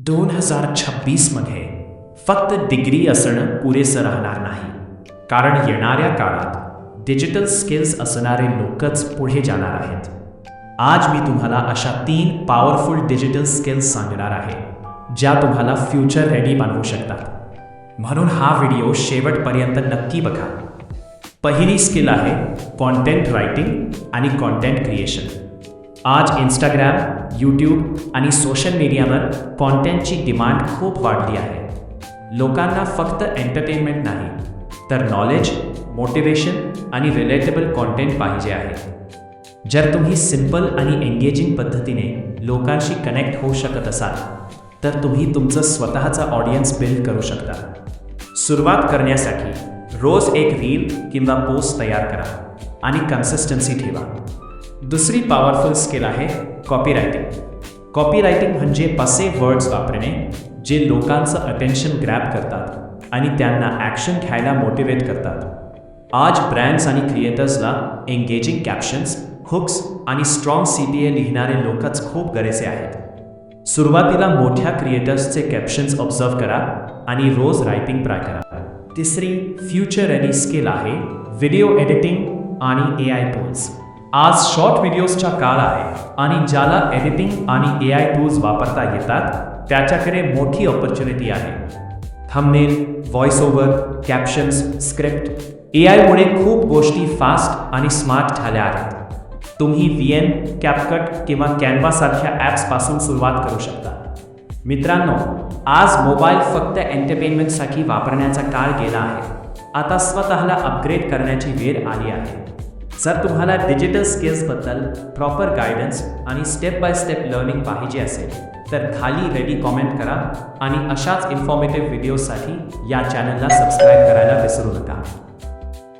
2026 मध्ये फक्त डिग्री असणं पुरेसं राहणार नाही, कारण येणाऱ्या काळात डिजिटल स्किल्स असणारे लोकच पुढे जाणार आहेत. आज मी तुम्हाला अशा 3 पॉवरफुल डिजिटल स्किल्स सांगणार आहे ज्या तुम्हाला फ्युचर रेडी बनवू शकतात. म्हणून हा व्हिडिओ शेवटपर्यंत नक्की बघा. पहिली स्किल आहे कॉन्टेंट रायटिंग आणि कॉन्टेंट क्रिएशन. आज इंस्टाग्राम, यूट्यूब आणि सोशल मीडियावर कॉन्टेंटची डिमांड खूप वाढली आहे. लोकांना फक्त एंटरटेनमेंट नाही, तर नॉलेज, मोटिवेशन आणि रिलेटेबल कॉन्टेंट पाहिजे आहे. जर तुम्ही सिंपल आणि एंगेजिंग पद्धतीने लोकांशी कनेक्ट होऊ शकत असाल, तर तुम्ही तुमचं स्वतःचा ऑडियन्स बिल्ड करू शकता. सुरुवात करण्यासाठी रोज एक रील किंवा पोस्ट तयार करा आणि कन्सिस्टन्सी ठेवा. दुसरी पॉवरफुल स्किल आहे कॉपीरायटिंग. कॉपीरायटिंग म्हणजे असे वर्ड्स वापरणे जे लोकांचं अटेन्शन ग्रॅब करतात आणि त्यांना ॲक्शन घ्यायला मोटिवेट करतात. आज ब्रँड्स आणि क्रिएटर्सला एंगेजिंग कॅप्शन्स, हुक्स आणि स्ट्रॉंग CTA लिहिणारे लोकच खूप गरजेचे आहेत. सुरुवातीला मोठ्या क्रिएटर्सचे कॅप्शन्स ऑब्झर्व करा आणि रोज रायटिंग ट्राय करा. तिसरी फ्युचर रेडी स्किल आहे व्हिडिओ एडिटिंग आणि AI टूल्स. आज शॉर्ट व्हिडिओजचा काळ आहे आणि ज्याला एडिटिंग आणि AI टूल्स वापरता येतात त्याच्याकडे मोठी ऑपॉर्च्युनिटी आहे. Thumbnail, voice over, captions, script, AI मुळे खूप गोष्टी फास्ट आणि स्मार्ट झाल्या आहेत. तुम्ही VN, CapCut किंवा Canva सारख्या ॲप्सपासून सुरुवात करू शकता. मित्रांनो, आज मोबाईल फक्त एंटरटेनमेंटसाठी वापरण्याचा काळ गेला आहे. आता स्वतःला अपग्रेड करण्याची वेळ आली आहे. जर तुम्हाला डिजिटल स्किल्सबद्दल प्रॉपर गायडन्स आणि स्टेप बाय स्टेप लर्निंग पाहिजे असेल, तर खाली रेडी कॉमेंट करा आणि अशाच इन्फॉर्मेटिव्ह व्हिडिओसाठी या चॅनलला सबस्क्राईब करायला विसरू नका.